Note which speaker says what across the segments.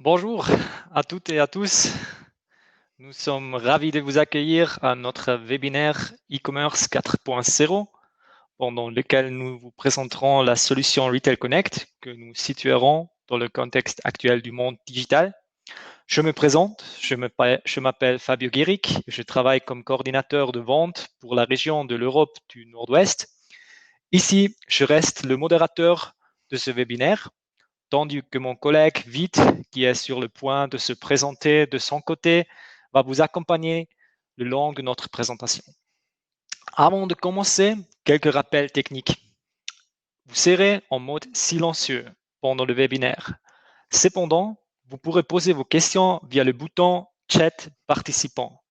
Speaker 1: Bonjour à toutes et à tous. Nous sommes ravis de vous accueillir à notre webinaire e-commerce 4.0 pendant lequel nous vous présenterons la solution Retail Connect que nous situerons dans le contexte actuel du monde digital. Je me présente, je m'appelle Fabio Guéric, je travaille comme coordinateur de vente pour la région de l'Europe du Nord-Ouest. Ici, je reste le modérateur de ce webinaire tandis que mon collègue Vite, qui est sur le point de se présenter de son côté, va vous accompagner le long de notre présentation. Avant de commencer, quelques rappels techniques. Vous serez en mode silencieux pendant le webinaire. Cependant, vous pourrez poser vos questions via le bouton Chat participant.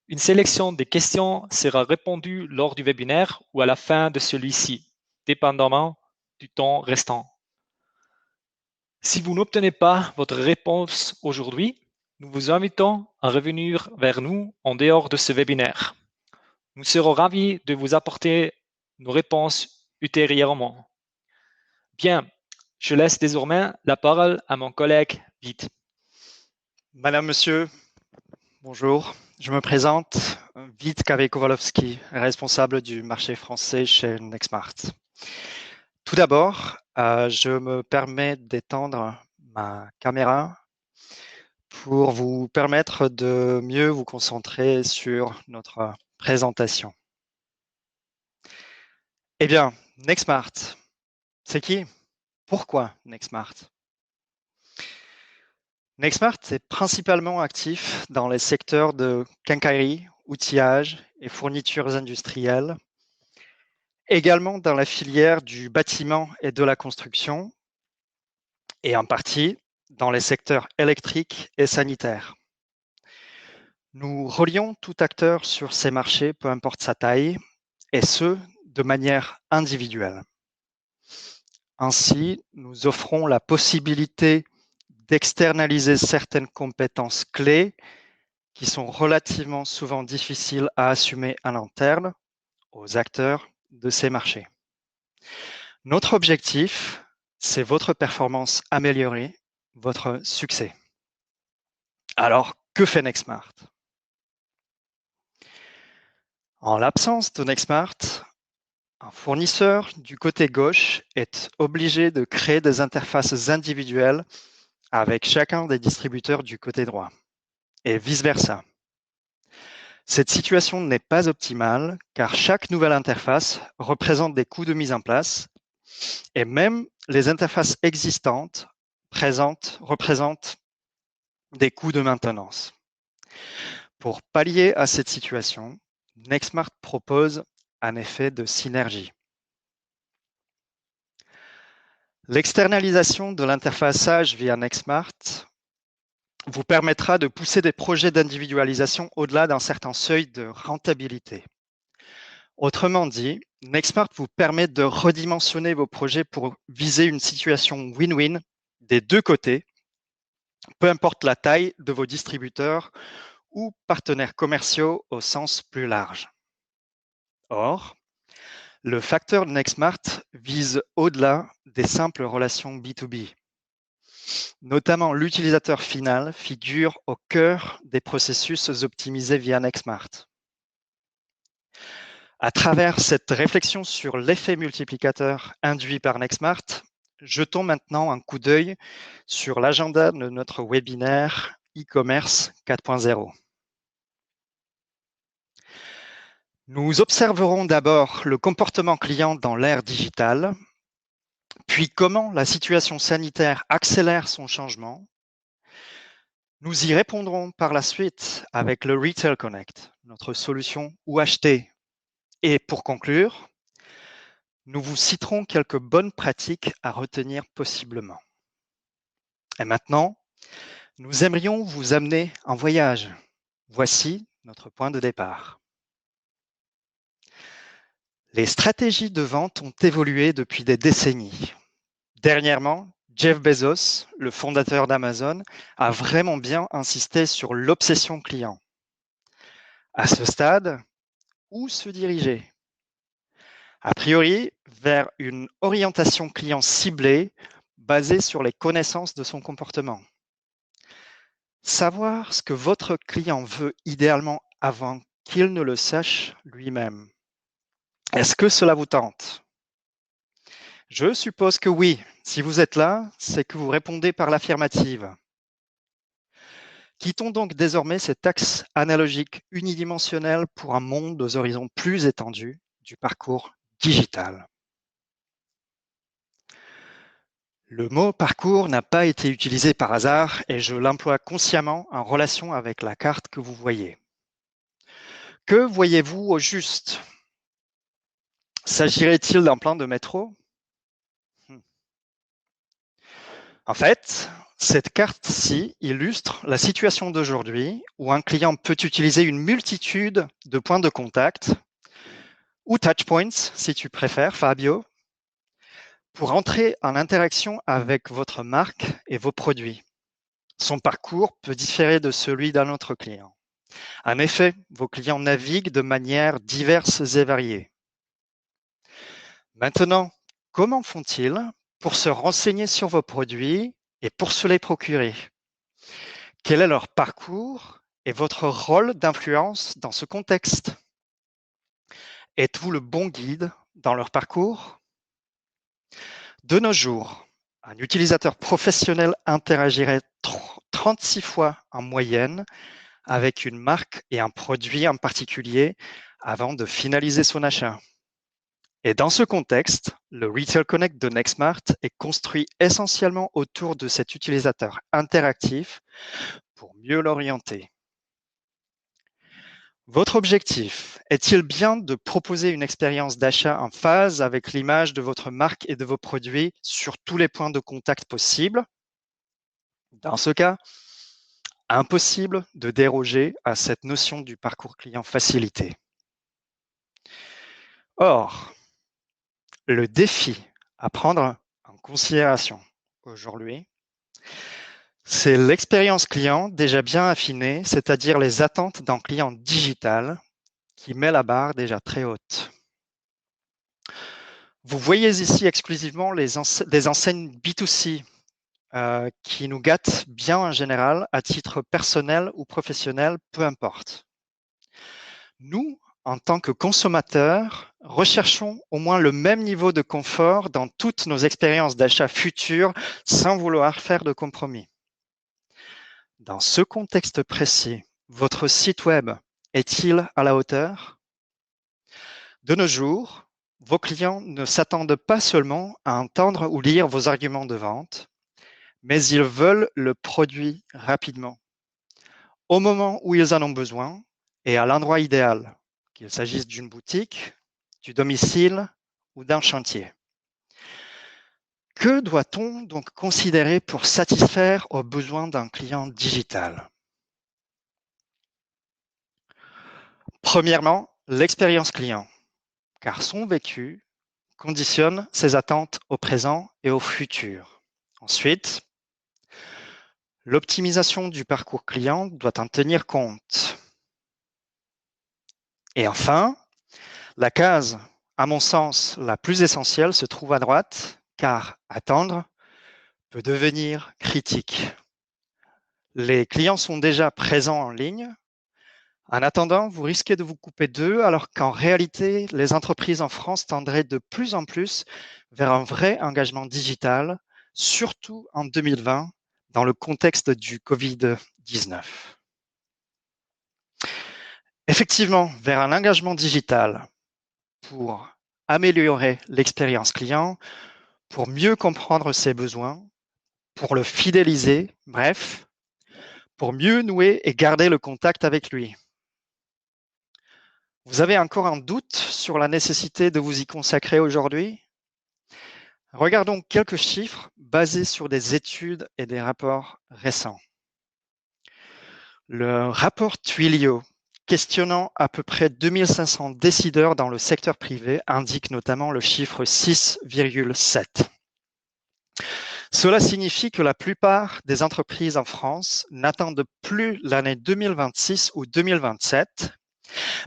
Speaker 1: Une sélection des questions sera répondue lors du webinaire ou à la fin de celui-ci, dépendamment du temps restant. Si vous n'obtenez pas votre réponse aujourd'hui, nous vous invitons à revenir vers nous en dehors de ce webinaire. Nous serons ravis de vous apporter nos réponses ultérieurement. Bien, je laisse désormais la parole à mon collègue Vite.
Speaker 2: Madame, Monsieur, bonjour. Je me présente, Vít Kawé-Kowalowski, responsable du marché français chez Nextmart. Tout d'abord, je me permets d'étendre ma caméra pour vous permettre de mieux vous concentrer sur notre présentation. Eh bien, Nextmart, c'est qui? Pourquoi Nextmart? Nextmart est principalement actif dans les secteurs de quincaillerie, outillage et fournitures industrielles, également dans la filière du bâtiment et de la construction, et en partie dans les secteurs électriques et sanitaires. Nous relions tout acteur sur ces marchés, peu importe sa taille, et ce, de manière individuelle. Ainsi, nous offrons la possibilité d'externaliser certaines compétences clés qui sont relativement souvent difficiles à assumer à l'interne aux acteurs de ces marchés. Notre objectif, c'est votre performance améliorée, votre succès. Alors, que fait Nextmart? En l'absence de Nextmart, un fournisseur du côté gauche est obligé de créer des interfaces individuelles avec chacun des distributeurs du côté droit, et vice-versa. Cette situation n'est pas optimale car chaque nouvelle interface représente des coûts de mise en place et même les interfaces existantes représentent des coûts de maintenance. Pour pallier à cette situation, Nextmart propose un effet de synergie. L'externalisation de l'interfaçage via Nextmart vous permettra de pousser des projets d'individualisation au-delà d'un certain seuil de rentabilité. Autrement dit, Nextmart vous permet de redimensionner vos projets pour viser une situation win-win des deux côtés, peu importe la taille de vos distributeurs ou partenaires commerciaux au sens plus large. Or, le facteur Nextmart vise au-delà des simples relations B2B. Notamment, l'utilisateur final figure au cœur des processus optimisés via Nextmart. À travers cette réflexion sur l'effet multiplicateur induit par Nextmart, jetons maintenant un coup d'œil sur l'agenda de notre webinaire e-commerce 4.0. Nous observerons d'abord le comportement client dans l'ère digitale, puis comment la situation sanitaire accélère son changement. Nous y répondrons par la suite avec le Retail Connect, notre solution où acheter. Et pour conclure, nous vous citerons quelques bonnes pratiques à retenir possiblement. Et maintenant, nous aimerions vous amener en voyage. Voici notre point de départ. Les stratégies de vente ont évolué depuis des décennies. Dernièrement, Jeff Bezos, le fondateur d'Amazon, a vraiment bien insisté sur l'obsession client. À ce stade, où se diriger? A priori, vers une orientation client ciblée basée sur les connaissances de son comportement. Savoir ce que votre client veut idéalement avant qu'il ne le sache lui-même. Est-ce que cela vous tente? Je suppose que oui. Si vous êtes là, c'est que vous répondez par l'affirmative. Quittons donc désormais cet axe analogique unidimensionnel pour un monde aux horizons plus étendus du parcours digital. Le mot parcours n'a pas été utilisé par hasard et je l'emploie consciemment en relation avec la carte que vous voyez. Que voyez-vous au juste? S'agirait-il d'un plan de métro? En fait, cette carte-ci illustre la situation d'aujourd'hui où un client peut utiliser une multitude de points de contact ou touchpoints, si tu préfères, Fabio, pour entrer en interaction avec votre marque et vos produits. Son parcours peut différer de celui d'un autre client. En effet, vos clients naviguent de manière diverses et variées. Maintenant, comment font-ils pour se renseigner sur vos produits et pour se les procurer? Quel est leur parcours et votre rôle d'influence dans ce contexte? Êtes-vous le bon guide dans leur parcours? De nos jours, un utilisateur professionnel interagirait 36 fois en moyenne avec une marque et un produit en particulier avant de finaliser son achat. Et dans ce contexte, le Retail Connect de Nextmart est construit essentiellement autour de cet utilisateur interactif pour mieux l'orienter. Votre objectif est-il bien de proposer une expérience d'achat en phase avec l'image de votre marque et de vos produits sur tous les points de contact possibles? Dans ce cas, impossible de déroger à cette notion du parcours client facilité. Or, le défi à prendre en considération aujourd'hui, c'est l'expérience client déjà bien affinée, c'est-à-dire les attentes d'un client digital qui met la barre déjà très haute. Vous voyez ici exclusivement des enseignes B2C qui nous gâtent bien en général, à titre personnel ou professionnel, peu importe. Nous, en tant que consommateurs, recherchons au moins le même niveau de confort dans toutes nos expériences d'achat futures sans vouloir faire de compromis. Dans ce contexte précis, votre site web est-il à la hauteur? De nos jours, vos clients ne s'attendent pas seulement à entendre ou lire vos arguments de vente, mais ils veulent le produit rapidement, au moment où ils en ont besoin et à l'endroit idéal, qu'il s'agisse d'une boutique, du domicile ou d'un chantier. Que doit-on donc considérer pour satisfaire aux besoins d'un client digital? Premièrement, l'expérience client, car son vécu conditionne ses attentes au présent et au futur. Ensuite, l'optimisation du parcours client doit en tenir compte. Et enfin, la case, à mon sens, la plus essentielle se trouve à droite, car attendre peut devenir critique. Les clients sont déjà présents en ligne. En attendant, vous risquez de vous couper d'eux, alors qu'en réalité, les entreprises en France tendraient de plus en plus vers un vrai engagement digital, surtout en 2020, dans le contexte du Covid-19. Effectivement, vers un engagement digital pour améliorer l'expérience client, pour mieux comprendre ses besoins, pour le fidéliser, bref, pour mieux nouer et garder le contact avec lui. Vous avez encore un doute sur la nécessité de vous y consacrer aujourd'hui? Regardons quelques chiffres basés sur des études et des rapports récents. Le rapport Twilio, questionnant à peu près 2500 décideurs dans le secteur privé, indique notamment le chiffre 6,7. Cela signifie que la plupart des entreprises en France n'attendent plus l'année 2026 ou 2027,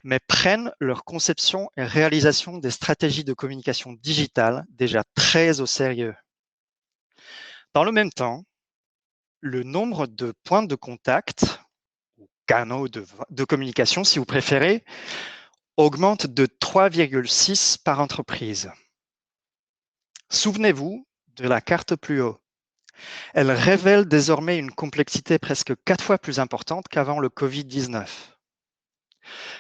Speaker 2: mais prennent leur conception et réalisation des stratégies de communication digitale déjà très au sérieux. Dans le même temps, le nombre de points de contact, ou canaux de communication si vous préférez, augmente de 3,6 par entreprise. Souvenez-vous de la carte plus haut. Elle révèle désormais une complexité presque 4 fois plus importante qu'avant le Covid-19.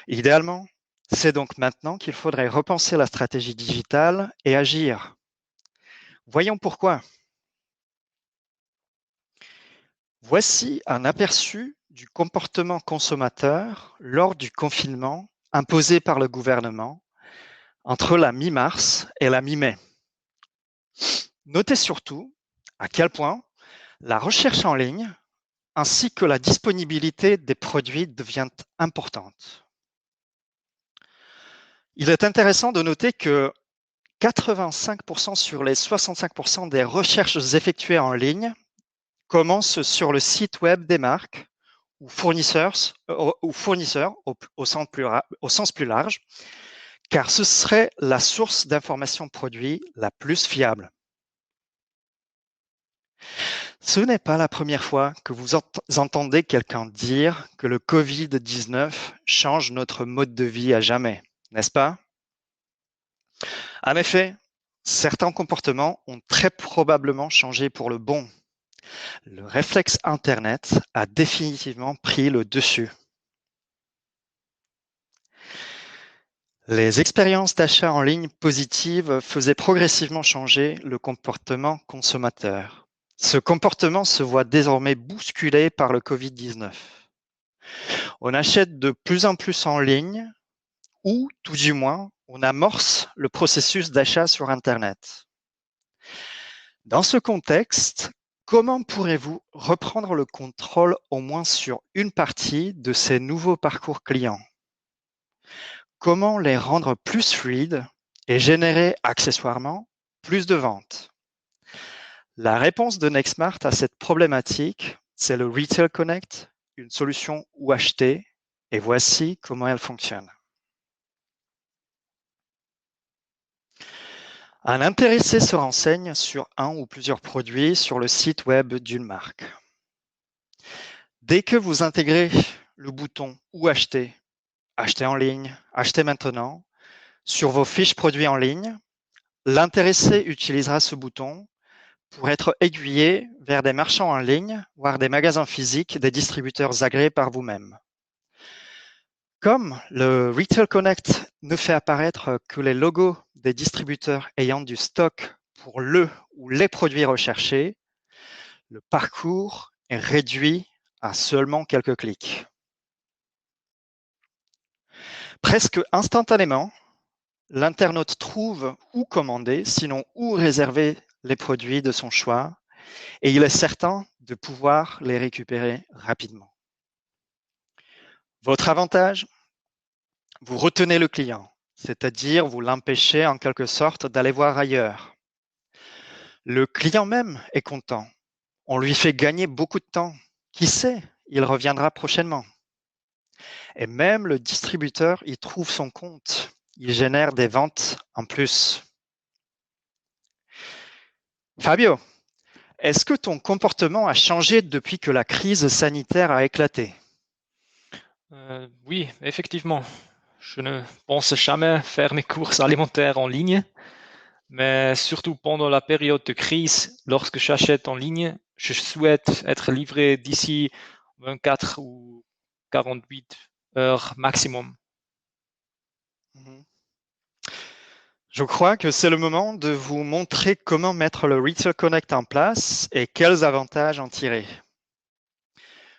Speaker 2: Idéalement, c'est donc maintenant qu'il faudrait repenser la stratégie digitale et agir. Voyons pourquoi. Voici un aperçu du comportement consommateur lors du confinement imposé par le gouvernement entre la mi-mars et la mi-mai. Notez surtout à quel point la recherche en ligne ainsi que la disponibilité des produits devient importante. Il est intéressant de noter que 85% sur les 65% des recherches effectuées en ligne commencent sur le site web des marques ou fournisseurs au sens plus large, car ce serait la source d'information produit la plus fiable. Ce n'est pas la première fois que vous entendez quelqu'un dire que le Covid-19 change notre mode de vie à jamais, n'est-ce pas? En effet, certains comportements ont très probablement changé pour le bon. Le réflexe Internet a définitivement pris le dessus. Les expériences d'achat en ligne positives faisaient progressivement changer le comportement consommateur. Ce comportement se voit désormais bousculé par le Covid-19. On achète de plus en plus en ligne ou, tout du moins, on amorce le processus d'achat sur Internet. Dans ce contexte, comment pourrez-vous reprendre le contrôle au moins sur une partie de ces nouveaux parcours clients? Comment les rendre plus fluides et générer accessoirement plus de ventes? La réponse de Nextmart à cette problématique, c'est le Retail Connect, une solution où acheter, et voici comment elle fonctionne. Un intéressé se renseigne sur un ou plusieurs produits sur le site web d'une marque. Dès que vous intégrez le bouton « Où acheter »,« Acheter en ligne »,« Acheter maintenant » sur vos fiches produits en ligne, l'intéressé utilisera ce bouton pour être aiguillé vers des marchands en ligne, voire des magasins physiques des distributeurs agréés par vous-même. Comme le Retail Connect ne fait apparaître que les logos des distributeurs ayant du stock pour le ou les produits recherchés, le parcours est réduit à seulement quelques clics. Presque instantanément, l'internaute trouve où commander, sinon où réserver les produits de son choix, et il est certain de pouvoir les récupérer rapidement. Votre avantage? Vous retenez le client, c'est-à-dire vous l'empêchez en quelque sorte d'aller voir ailleurs. Le client même est content. On lui fait gagner beaucoup de temps. Qui sait, il reviendra prochainement. Et même le distributeur y trouve son compte. Il génère des ventes en plus. Fabio, est-ce que ton comportement a changé depuis que la crise sanitaire a éclaté?
Speaker 1: Oui, effectivement. Je ne pense jamais faire mes courses alimentaires en ligne, mais surtout pendant la période de crise, lorsque j'achète en ligne, je souhaite être livré d'ici 24 ou 48 heures maximum.
Speaker 2: Je crois que c'est le moment de vous montrer comment mettre le Retail Connect en place et quels avantages en tirer.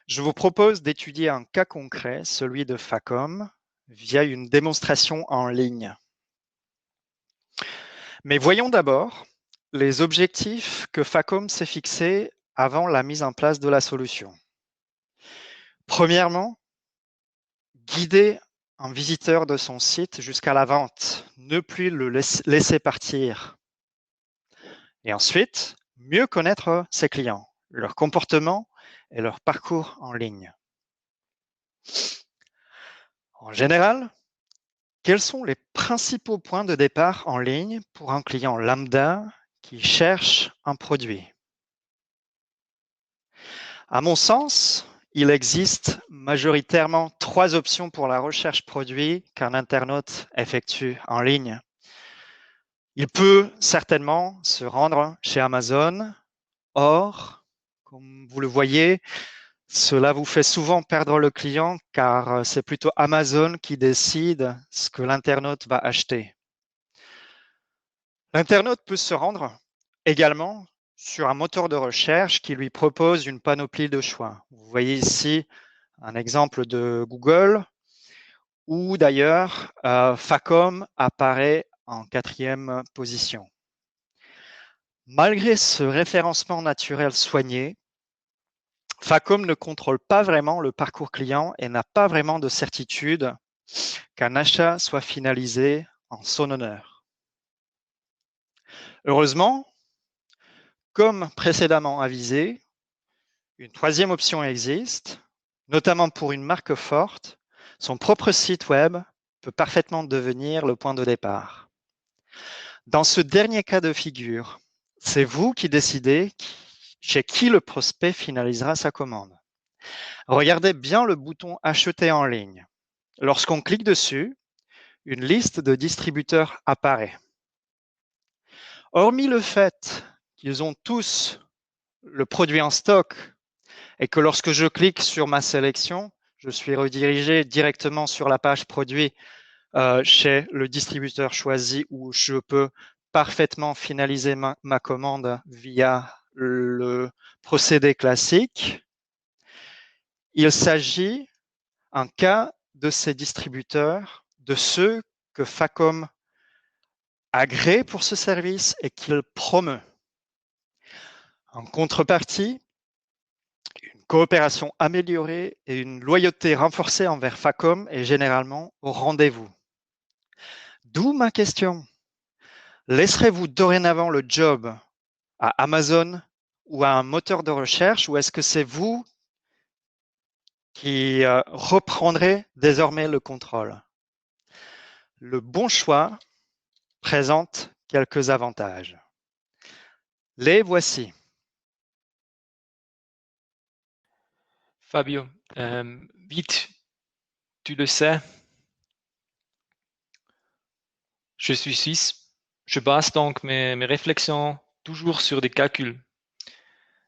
Speaker 2: Je vous propose d'étudier un cas concret, celui de Facom, via une démonstration en ligne. Mais voyons d'abord les objectifs que Facom s'est fixés avant la mise en place de la solution. Premièrement, guider un visiteur de son site jusqu'à la vente, ne plus le laisser partir. Et ensuite, mieux connaître ses clients, leur comportement et leur parcours en ligne. En général, quels sont les principaux points de départ en ligne pour un client lambda qui cherche un produit? À mon sens, il existe majoritairement 3 options pour la recherche produit qu'un internaute effectue en ligne. Il peut certainement se rendre chez Amazon. Or, comme vous le voyez, cela vous fait souvent perdre le client car c'est plutôt Amazon qui décide ce que l'internaute va acheter. L'internaute peut se rendre également sur un moteur de recherche qui lui propose une panoplie de choix. Vous voyez ici un exemple de Google où d'ailleurs Facom apparaît en 4e position. Malgré ce référencement naturel soigné, Facom ne contrôle pas vraiment le parcours client et n'a pas vraiment de certitude qu'un achat soit finalisé en son honneur. Heureusement, comme précédemment avisé, une 3e option existe, notamment pour une marque forte. Son propre site web peut parfaitement devenir le point de départ. Dans ce dernier cas de figure, c'est vous qui décidez chez qui le prospect finalisera sa commande. Regardez bien le bouton « Acheter en ligne ». Lorsqu'on clique dessus, une liste de distributeurs apparaît. Hormis le fait qu'ils ont tous le produit en stock et que lorsque je clique sur ma sélection, je suis redirigé directement sur la page produit chez le distributeur choisi où je peux parfaitement finaliser ma commande via le procédé classique. Il s'agit, en cas de ces distributeurs, de ceux que Facom agrée pour ce service et qu'il promeut. En contrepartie, une coopération améliorée et une loyauté renforcée envers Facom est généralement au rendez-vous. D'où ma question. Laisserez-vous dorénavant le job à Amazon ou à un moteur de recherche ou est-ce que c'est vous qui reprendrez désormais le contrôle? Le bon choix présente quelques avantages. Les voici.
Speaker 1: Fabio, vite, tu le sais, je suis suisse. Je base donc mes réflexions toujours sur des calculs.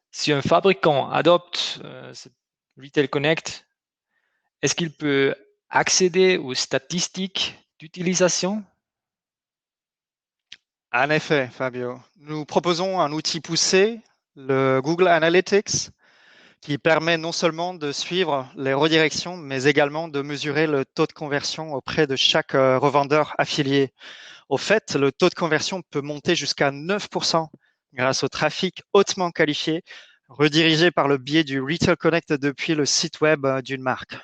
Speaker 1: Si un fabricant adopte Retail Connect, est-ce qu'il peut accéder aux statistiques d'utilisation?
Speaker 2: En effet, Fabio, nous proposons un outil poussé, le Google Analytics, qui permet non seulement de suivre les redirections, mais également de mesurer le taux de conversion auprès de chaque revendeur affilié. Au fait, le taux de conversion peut monter jusqu'à 9% grâce au trafic hautement qualifié, redirigé par le biais du Retail Connect depuis le site web d'une marque.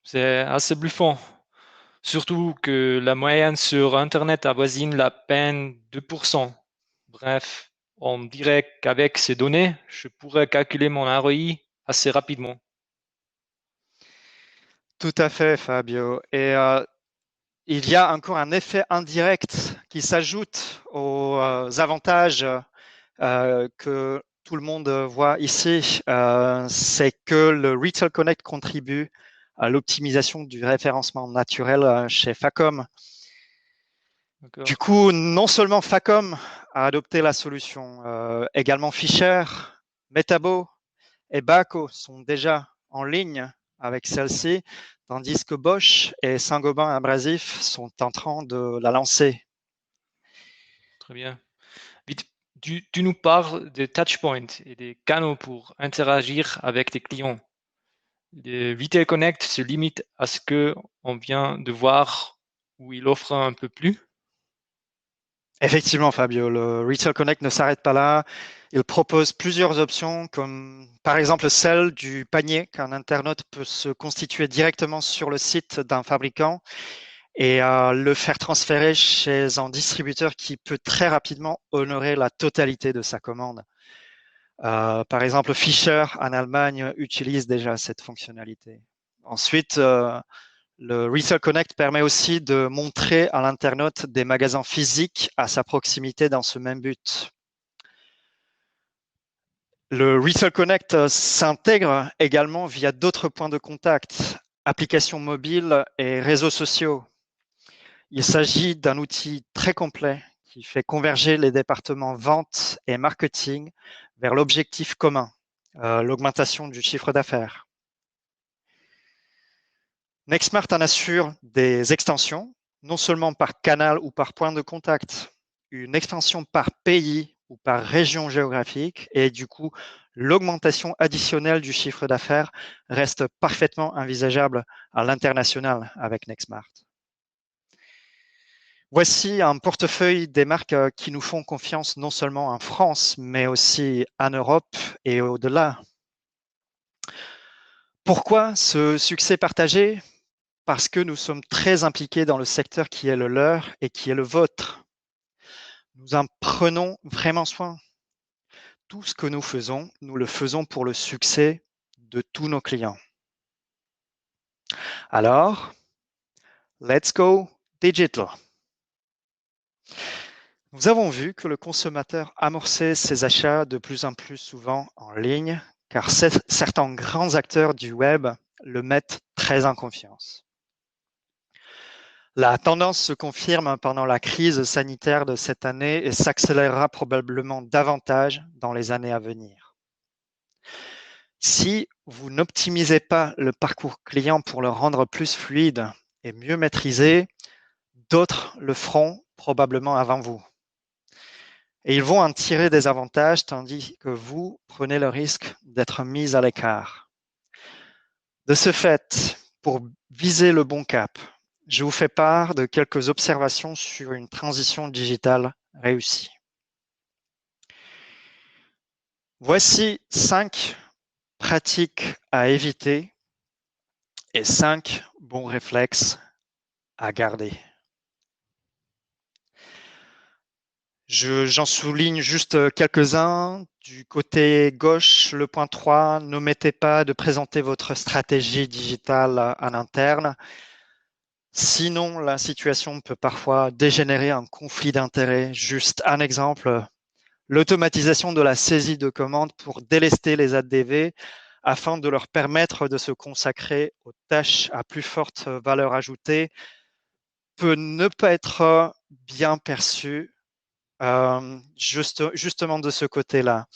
Speaker 1: C'est assez bluffant. Surtout que la moyenne sur Internet avoisine la peine 2%. Bref, on dirait qu'avec ces données, je pourrais calculer mon ROI assez rapidement.
Speaker 2: Tout à fait, Fabio. Et il y a encore un effet indirect qui s'ajoute aux avantages que tout le monde voit ici. C'est que le Retail Connect contribue à l'optimisation du référencement naturel chez Facom. Du coup, non seulement Facom a adopté la solution, également Fisher, Metabo et Baco sont déjà en ligne avec celle-ci, tandis que Bosch et Saint-Gobain Abrasif sont en train de la lancer.
Speaker 1: Très bien. Vite, tu nous parles des touchpoints et des canaux pour interagir avec tes clients. Le Retail Connect se limite à ce qu'on vient de voir où il offre un peu plus.
Speaker 2: Effectivement, Fabio, le Retail Connect ne s'arrête pas là. Il propose plusieurs options, comme par exemple celle du panier qu'un internaute peut se constituer directement sur le site d'un fabricant et le faire transférer chez un distributeur qui peut très rapidement honorer la totalité de sa commande. Par exemple, Fischer en Allemagne utilise déjà cette fonctionnalité. Ensuite, le Retail Connect permet aussi de montrer à l'internaute des magasins physiques à sa proximité dans ce même but. Le Retail Connect s'intègre également via d'autres points de contact, applications mobiles et réseaux sociaux. Il s'agit d'un outil très complet qui fait converger les départements vente et marketing vers l'objectif commun, l'augmentation du chiffre d'affaires. Nextmart en assure des extensions, non seulement par canal ou par point de contact, une extension par pays ou par région géographique, et du coup, l'augmentation additionnelle du chiffre d'affaires reste parfaitement envisageable à l'international avec Nextmart. Voici un portefeuille des marques qui nous font confiance non seulement en France, mais aussi en Europe et au-delà. Pourquoi ce succès partagé? Parce que nous sommes très impliqués dans le secteur qui est le leur et qui est le vôtre. Nous en prenons vraiment soin. Tout ce que nous le faisons pour le succès de tous nos clients. Alors, let's go digital. Nous avons vu que le consommateur amorçait ses achats de plus en plus souvent en ligne, car certains grands acteurs du web le mettent très en confiance. La tendance se confirme pendant la crise sanitaire de cette année et s'accélérera probablement davantage dans les années à venir. Si vous n'optimisez pas le parcours client pour le rendre plus fluide et mieux maîtrisé, d'autres le feront probablement avant vous. Et ils vont en tirer des avantages tandis que vous prenez le risque d'être mis à l'écart. De ce fait, pour viser le bon cap, je vous fais part de quelques observations sur une transition digitale réussie. Voici 5 pratiques à éviter et 5 bons réflexes à garder. J'en souligne juste quelques-uns. Du côté gauche, le point 3, n'omettez pas de présenter votre stratégie digitale en interne. Sinon, la situation peut parfois dégénérer en conflit d'intérêts. Juste un exemple, l'automatisation de la saisie de commandes pour délester les ADV afin de leur permettre de se consacrer aux tâches à plus forte valeur ajoutée peut ne pas être bien perçu justement de ce côté-là,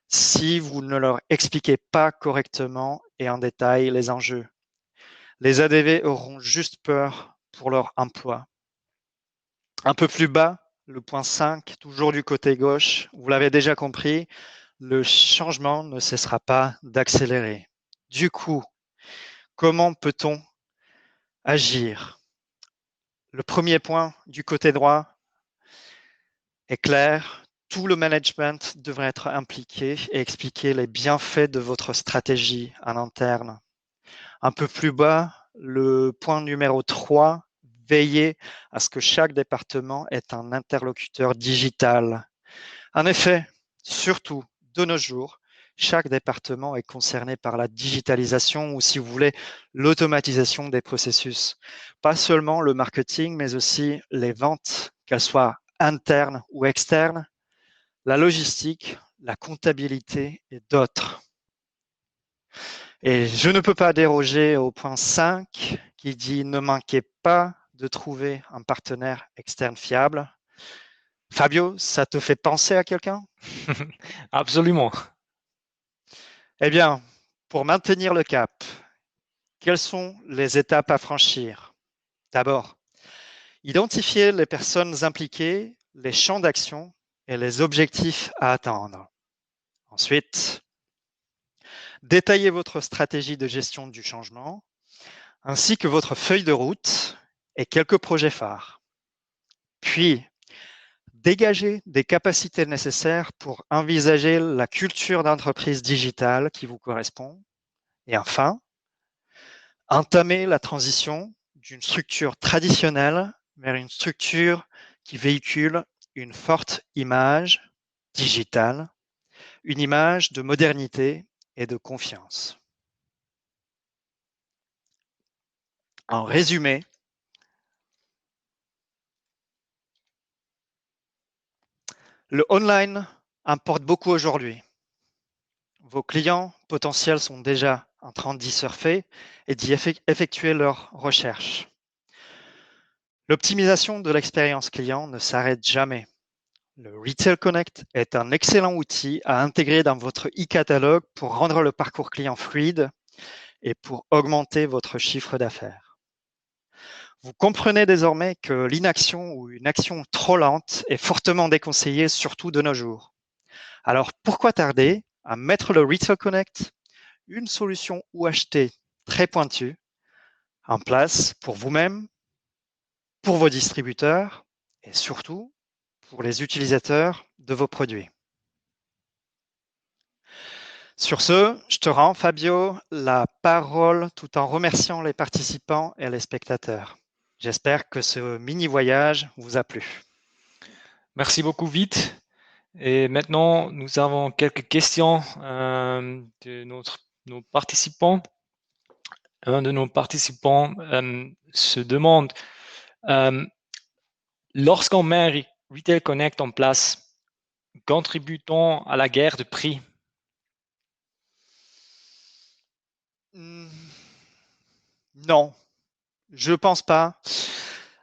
Speaker 2: si vous ne leur expliquez pas correctement et en détail les enjeux. Les ADV auront juste peur pour leur emploi. Un peu plus bas, le point 5, toujours du côté gauche, vous l'avez déjà compris, le changement ne cessera pas d'accélérer. Du coup, comment peut-on agir? Le premier point du côté droit est clair. Tout le management devrait être impliqué et expliquer les bienfaits de votre stratégie en interne. Un peu plus bas, le point numéro 3, veillez à ce que chaque département ait un interlocuteur digital. En effet, surtout de nos jours, chaque département est concerné par la digitalisation ou, si vous voulez, l'automatisation des processus. Pas seulement le marketing, mais aussi les ventes, qu'elles soient internes ou externes, la logistique, la comptabilité et d'autres. Et je ne peux pas déroger au point 5 qui dit ne manquez pas de trouver un partenaire externe fiable. Fabio, ça te fait penser à quelqu'un?
Speaker 1: Absolument.
Speaker 2: Eh bien, pour maintenir le cap, quelles sont les étapes à franchir? D'abord, identifier les personnes impliquées, les champs d'action et les objectifs à atteindre. Ensuite, détaillez votre stratégie de gestion du changement, ainsi que votre feuille de route et quelques projets phares. Puis, dégagez des capacités nécessaires pour envisager la culture d'entreprise digitale qui vous correspond. Et enfin, entamer la transition d'une structure traditionnelle vers une structure qui véhicule une forte image digitale, une image de modernité et de confiance. En résumé, le online importe beaucoup aujourd'hui. Vos clients potentiels sont déjà en train d'y surfer et d'y effectuer leurs recherches. L'optimisation de l'expérience client ne s'arrête jamais. Le Retail Connect est un excellent outil à intégrer dans votre e-catalogue pour rendre le parcours client fluide et pour augmenter votre chiffre d'affaires. Vous comprenez désormais que l'inaction ou une action trop lente est fortement déconseillée, surtout de nos jours. Alors pourquoi tarder à mettre le Retail Connect, une solution UHT très pointue, en place pour vous-même, pour vos distributeurs et surtout pour les utilisateurs de vos produits. Sur ce, je te rends, Fabio, la parole tout en remerciant les participants et les spectateurs. J'espère que ce mini-voyage vous a plu.
Speaker 1: Merci beaucoup, Vite. Et maintenant, nous avons quelques questions de nos participants. Un de nos participants se demande, lorsqu'on met Retail Connect en place, contribue-t-on à la guerre de prix?
Speaker 2: Non, je pense pas.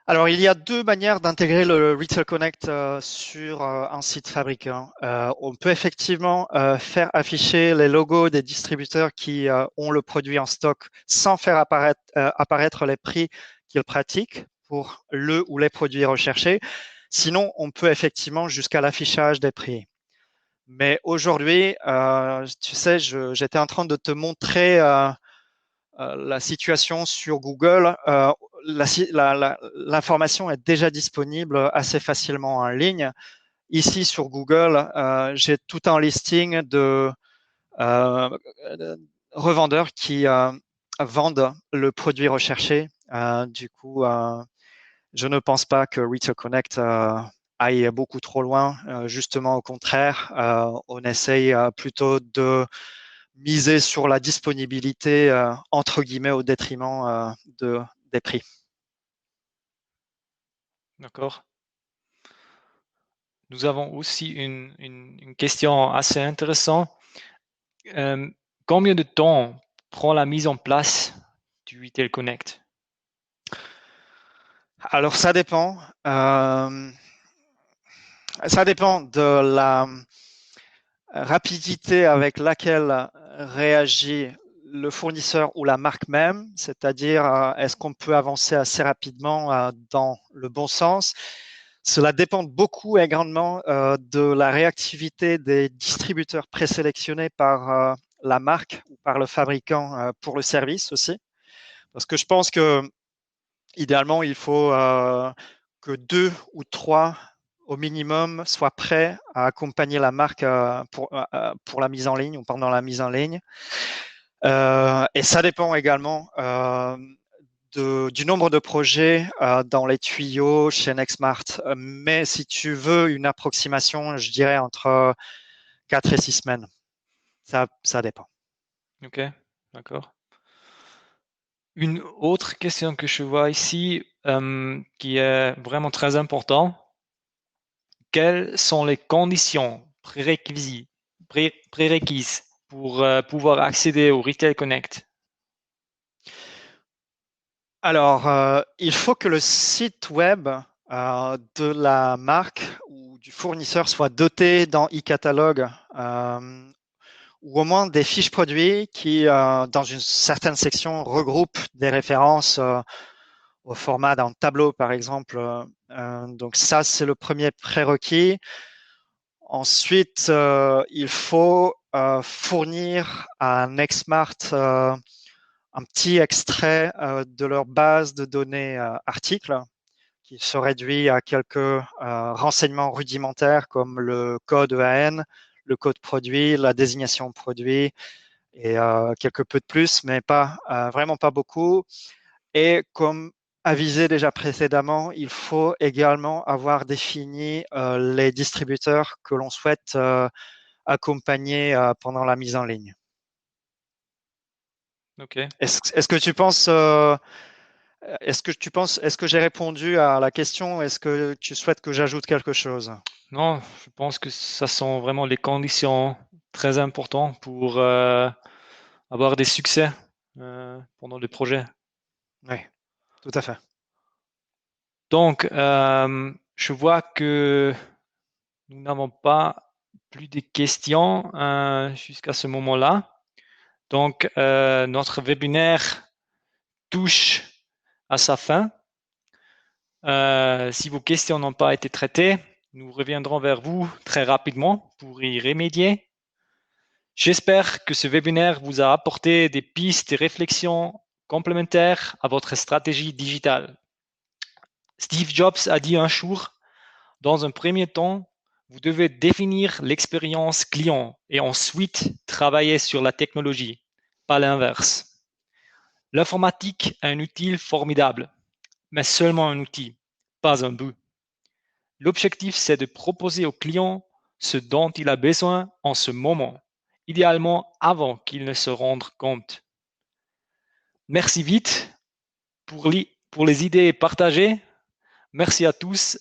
Speaker 2: Alors, il y a deux manières d'intégrer le Retail Connect sur un site fabricant. On peut effectivement faire afficher les logos des distributeurs qui ont le produit en stock sans faire apparaître les prix qu'ils pratiquent pour le ou les produits recherchés. Sinon, on peut effectivement jusqu'à l'affichage des prix. Mais aujourd'hui, tu sais, j'étais en train de te montrer la situation sur Google. L'information est déjà disponible assez facilement en ligne. Ici sur Google, j'ai tout un listing de revendeurs qui vendent le produit recherché. Du coup, je ne pense pas que Retail Connect aille beaucoup trop loin. Justement, au contraire, on essaye plutôt de miser sur la disponibilité, entre guillemets, au détriment des prix.
Speaker 1: D'accord. Nous avons aussi une question assez intéressante. Combien de temps prend la mise en place du Retail Connect?
Speaker 2: Alors, ça dépend. Ça dépend de la rapidité avec laquelle réagit le fournisseur ou la marque même, c'est-à-dire est-ce qu'on peut avancer assez rapidement dans le bon sens. Cela dépend beaucoup et grandement de la réactivité des distributeurs présélectionnés par la marque ou par le fabricant pour le service aussi. Parce que je pense que idéalement, il faut que 2 ou 3 au minimum soient prêts à accompagner la marque pour la mise en ligne ou pendant la mise en ligne. Et ça dépend également du nombre de projets dans les tuyaux chez Nextmart. Mais si tu veux une approximation, je dirais entre 4 et 6 semaines. Ça dépend.
Speaker 1: Ok, d'accord. Une autre question que je vois ici, qui est vraiment très importante. Quelles sont les conditions prérequises pour pouvoir accéder au Retail Connect?
Speaker 2: Alors, il faut que le site web de la marque ou du fournisseur soit doté dans e-catalogue ou au moins des fiches produits qui, dans une certaine section, regroupent des références au format d'un tableau, par exemple. Donc ça, c'est le premier prérequis. Ensuite, il faut fournir à Nextmart un petit extrait de leur base de données articles qui se réduit à quelques renseignements rudimentaires comme le code EAN, le code produit, la désignation produit et quelques peu de plus, mais pas vraiment pas beaucoup. Et comme avisé déjà précédemment, il faut également avoir défini les distributeurs que l'on souhaite accompagner pendant la mise en ligne.
Speaker 1: Ok.
Speaker 2: Est-ce que tu penses est-ce que j'ai répondu à la question? Est-ce que tu souhaites que j'ajoute quelque chose?
Speaker 1: Non, je pense que ça sont vraiment les conditions très important pour avoir des succès pendant le projet.
Speaker 2: Oui, tout à fait.
Speaker 1: Donc, je vois que nous n'avons pas plus de questions jusqu'à ce moment-là. Donc, notre webinaire touche à sa fin. Si vos questions n'ont pas été traitées, nous reviendrons vers vous très rapidement pour y remédier. J'espère que ce webinaire vous a apporté des pistes et réflexions complémentaires à votre stratégie digitale. Steve Jobs a dit un jour, dans un premier temps, vous devez définir l'expérience client et ensuite travailler sur la technologie, pas l'inverse. L'informatique est un outil formidable, mais seulement un outil, pas un but. L'objectif, c'est de proposer au client ce dont il a besoin en ce moment, idéalement avant qu'il ne se rende compte. Merci vite pour les idées partagées. Merci à tous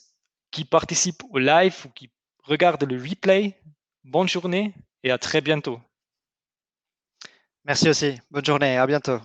Speaker 1: qui participent au live ou qui regardent le replay. Bonne journée et à très bientôt.
Speaker 2: Merci aussi. Bonne journée. À bientôt.